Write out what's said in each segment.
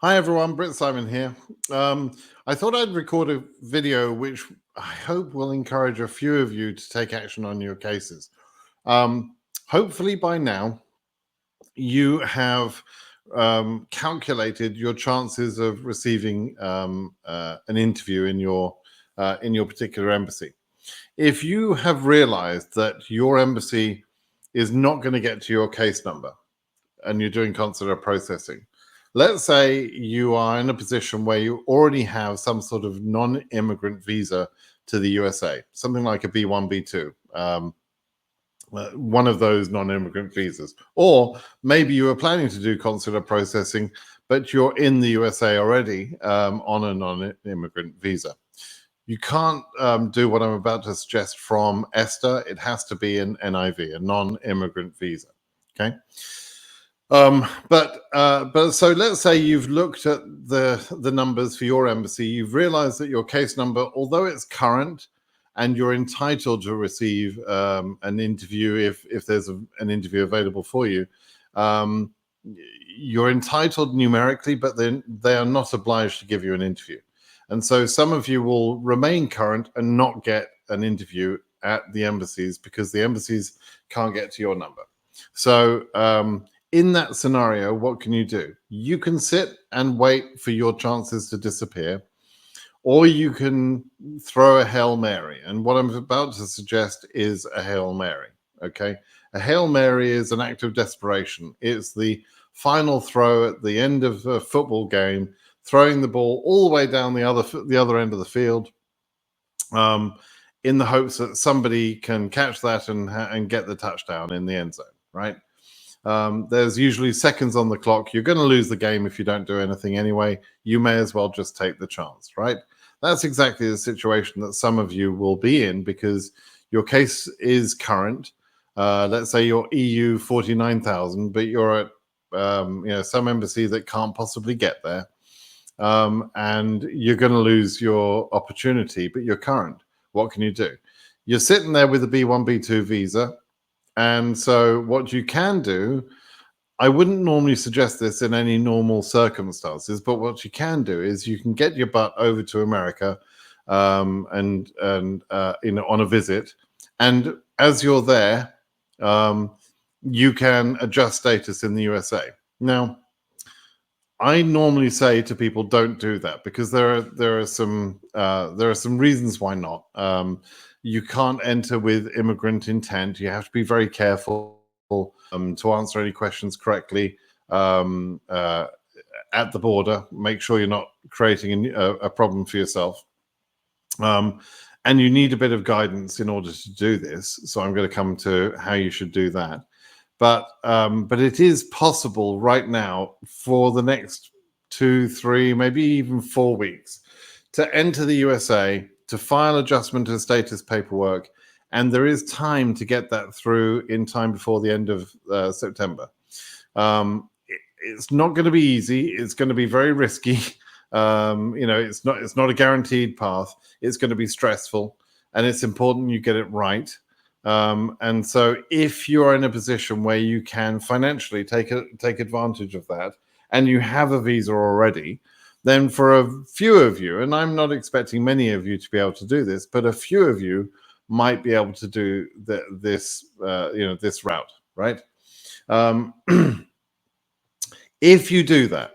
Hi everyone, BritSimon here. I thought I'd record a video which I hope will encourage a few of you to take action on your cases. Hopefully by now you have calculated your chances of receiving an interview in your particular embassy. If you have realized that your embassy is not going to get to your case number and you're doing consular processing, let's say you are in a position where you already have some sort of non-immigrant visa to the USA, something like a B1, B2, one of those non-immigrant visas. Or maybe you were planning to do consular processing, but you're in the USA already on a non-immigrant visa. You can't do what I'm about to suggest from ESTA. It has to be an NIV, a non-immigrant visa. Okay. But so let's say you've looked at the numbers for your embassy. You've realized that your case number, although it's current, and you're entitled to receive an interview if there's an interview available for you. You're entitled numerically, but then they are not obliged to give you an interview. And so some of you will remain current and not get an interview at the embassies because the embassies can't get to your number. So in that scenario, what can you do? You can sit and wait for your chances to disappear, or you can throw a Hail Mary. And what I'm about to suggest is a Hail Mary, okay? A Hail Mary is an act of desperation. It's the final throw at the end of a football game, throwing the ball all the way down the other end of the field, in the hopes that somebody can catch that and get the touchdown in the end zone, right? There's usually seconds on the clock. You're going to lose the game if you don't do anything anyway. You may as well just take the chance, right? That's exactly the situation that some of you will be in because your case is current. Let's say you're EU 49,000, but you're at some embassy that can't possibly get there. And you're going to lose your opportunity, but you're current. What can you do? You're sitting there with a B1, B2 visa. And so what you can do, I wouldn't normally suggest this in any normal circumstances, but what you can do is you can get your butt over to America and on a visit. And as you're there, you can adjust status in the USA. Now, I normally say to people, don't do that because there are some reasons why not. You can't enter with immigrant intent. You have to be very careful to answer any questions correctly at the border. Make sure you're not creating a problem for yourself. And you need a bit of guidance in order to do this. So I'm going to come to how you should do that. But it is possible right now for the next 2, 3, maybe even 4 weeks to enter the USA, to file adjustment of status paperwork, and there is time to get that through in time before the end of September. It's not going to be easy. It's going to be very risky. It's not a guaranteed path. It's going to be stressful, and it's important you get it right. And so if you're in a position where you can financially take advantage of that and you have a visa already, then for a few of you, and I'm not expecting many of you to be able to do this, but a few of you might be able to do this route, right? If you do that,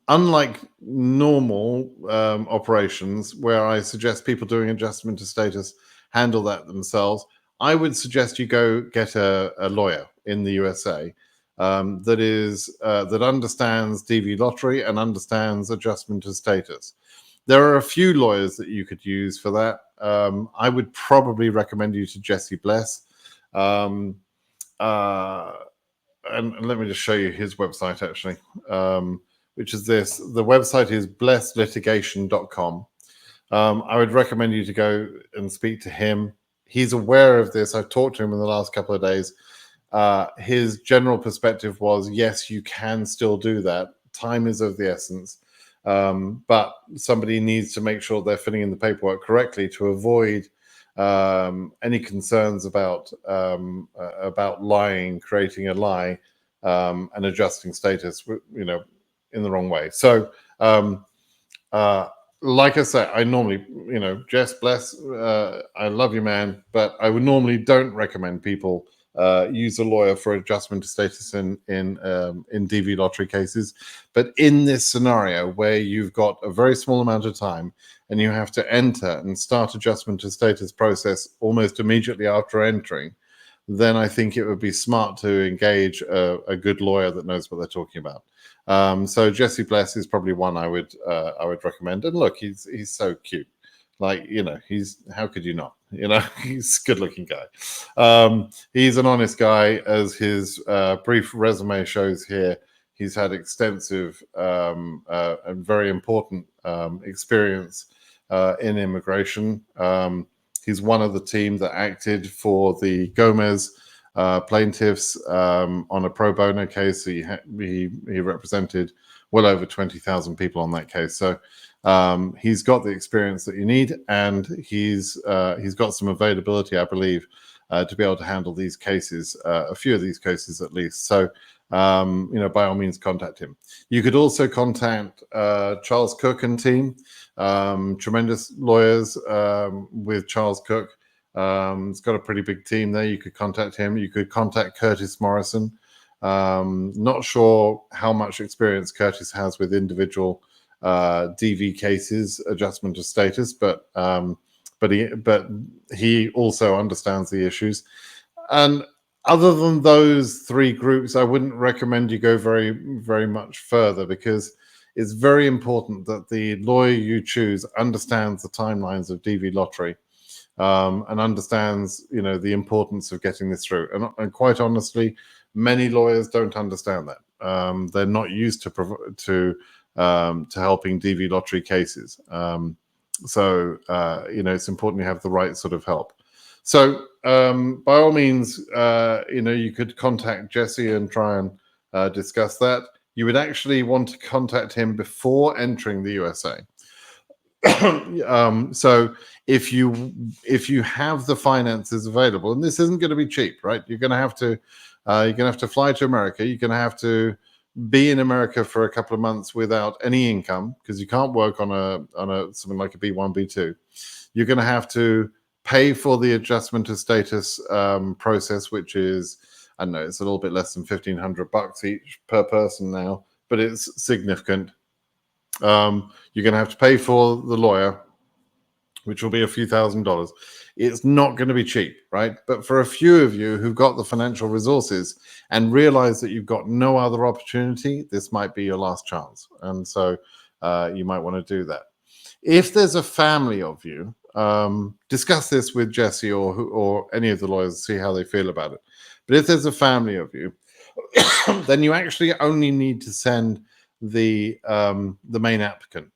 unlike normal operations where I suggest people doing adjustment to status handle that themselves, I would suggest you go get a lawyer in the USA that understands DV lottery and understands adjustment to status. There are a few lawyers that you could use for that. I would probably recommend you to Jesse Bless. And let me just show you his website actually, which is this. The website is blesslitigation.com. I would recommend you to go and speak to him. He's aware of this. I've talked to him in the last couple of days. His general perspective was, yes, you can still do that. Time is of the essence. But somebody needs to make sure they're filling in the paperwork correctly to avoid any concerns about lying, creating a lie, and adjusting status. in the wrong way. So, like I say, I normally, Jess, bless, I love you, man, but I would normally don't recommend people use a lawyer for adjustment of status in DV lottery cases. But in this scenario where you've got a very small amount of time and you have to enter and start adjustment of status process almost immediately after entering, then I think it would be smart to engage a good lawyer that knows what they're talking about. So Jesse Bless is probably one I would recommend. And look, he's so cute. Like, how could you not? He's a good looking guy. He's an honest guy, as his brief resume shows here. He's had extensive and very important experience in immigration. He's one of the team that acted for the Gomez plaintiffs on a pro bono case. He represented well over 20,000 people on that case. So he's got the experience that you need, and he's got some availability, I believe, to be able to handle these cases, a few of these cases at least. So by all means, contact him. You could also contact Charles Cook and team. Tremendous lawyers with Charles Cook. He's got a pretty big team there. You could contact him. You could contact Curtis Morrison. Not sure how much experience Curtis has with individual DV cases, adjustment of status, but he also understands the issues. And other than those three groups, I wouldn't recommend you go very, very much further, because it's very important that the lawyer you choose understands the timelines of DV lottery and understands, the importance of getting this through. And quite honestly, many lawyers don't understand that. They're not used to helping DV lottery cases. So it's important you have the right sort of help. So by all means, you could contact Jesse and try and discuss that. You would actually want to contact him before entering the USA. So if you have the finances available, and this isn't going to be cheap, right? You're going to have to fly to America. You're going to have to be in America for a couple of months without any income, because you can't work on a something like a B1, B2. You're going to have to pay for the adjustment of status process, which is, I don't know, it's a little bit less than $1,500 each per person now, but it's significant. You're going to have to pay for the lawyer, which will be a few $1,000s. It's not going to be cheap, right? But for a few of you who've got the financial resources and realize that you've got no other opportunity, this might be your last chance. And so you might want to do that. If there's a family of you, discuss this with Jesse or any of the lawyers, see how they feel about it. But if there's a family of you, then you actually only need to send the main applicant,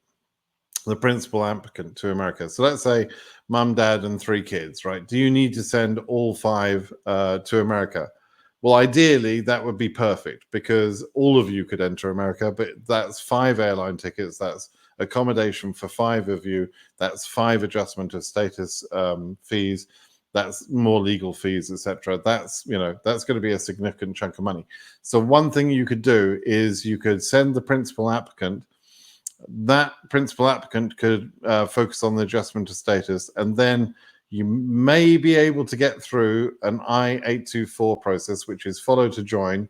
the principal applicant to America. So let's say mum, dad, and 3 kids, right? Do you need to send all 5 to America? Well, ideally, that would be perfect, because all of you could enter America, but that's 5 airline tickets, that's accommodation for 5 of you, that's 5 adjustment of status fees, that's more legal fees, etc. That's going to be a significant chunk of money. So one thing you could do is you could send the principal applicant. That principal applicant could focus on the adjustment of status, and then you may be able to get through an I-824 process, which is follow to join,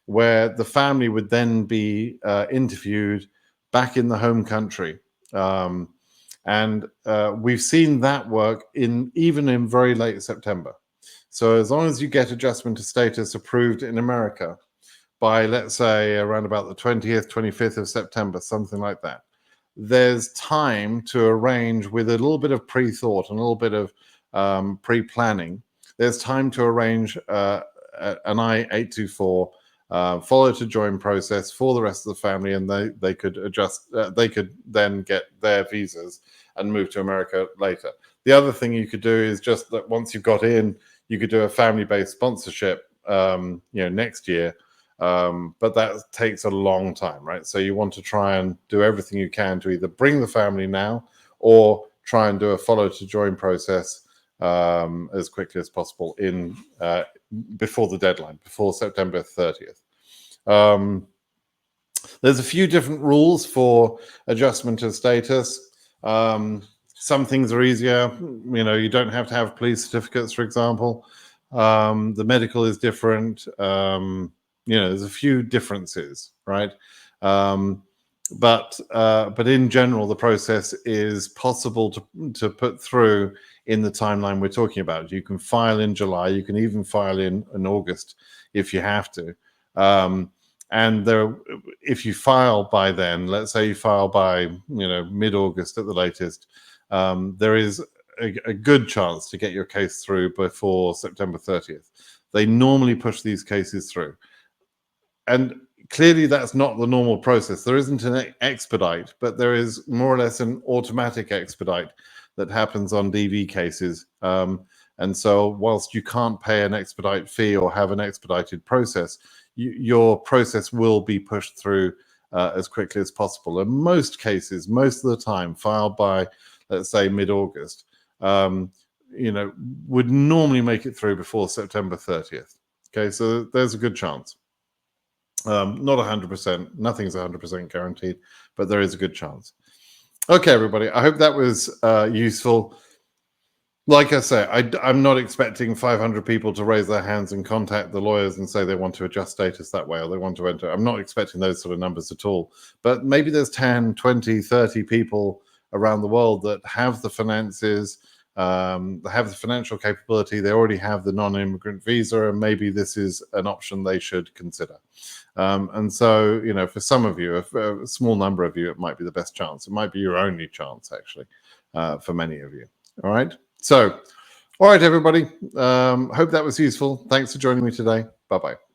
where the family would then be interviewed back in the home country. And we've seen that work even in very late September. So as long as you get adjustment of status approved in America by, let's say, around about the 20th, 25th of September, something like that, there's time to arrange, with a little bit of pre-thought and a little bit of pre-planning, there's time to arrange an I-824 follow to join process for the rest of the family, and they could adjust. They could then get their visas and move to America later. The other thing you could do is just that once you've got in, you could do a family-based sponsorship, next year. But that takes a long time, right? So you want to try and do everything you can to either bring the family now or try and do a follow to join process as quickly as possible before the deadline, before September 30th. There's a few different rules for adjustment of status. Some things are easier. You don't have to have police certificates, for example. The medical is different. There's a few differences, right? But in general, the process is possible to put through in the timeline we're talking about. You can file in July. You can even file in August if you have to. And if you file by then, let's say you file by mid-August at the latest, there is a good chance to get your case through before September 30th. They normally push these cases through. And clearly that's not the normal process. There isn't an expedite, but there is more or less an automatic expedite that happens on DV cases. And so whilst you can't pay an expedite fee or have an expedited process, your process will be pushed through as quickly as possible. In most cases, most of the time, filed by, let's say, mid-August, would normally make it through before September 30th. Okay, so there's a good chance. Not 100%, nothing's 100% guaranteed, but there is a good chance. Okay, everybody, I hope that was useful. Like I say, I'm not expecting 500 people to raise their hands and contact the lawyers and say they want to adjust status that way or they want to enter. I'm not expecting those sort of numbers at all. But maybe there's 10, 20, 30 people around the world that have the finances, they have the financial capability, they already have the non-immigrant visa, and maybe this is an option they should consider. And so, for some of you, a small number of you, it might be the best chance. It might be your only chance, actually, for many of you. All right. So, all right, everybody. Hope that was useful. Thanks for joining me today. Bye-bye.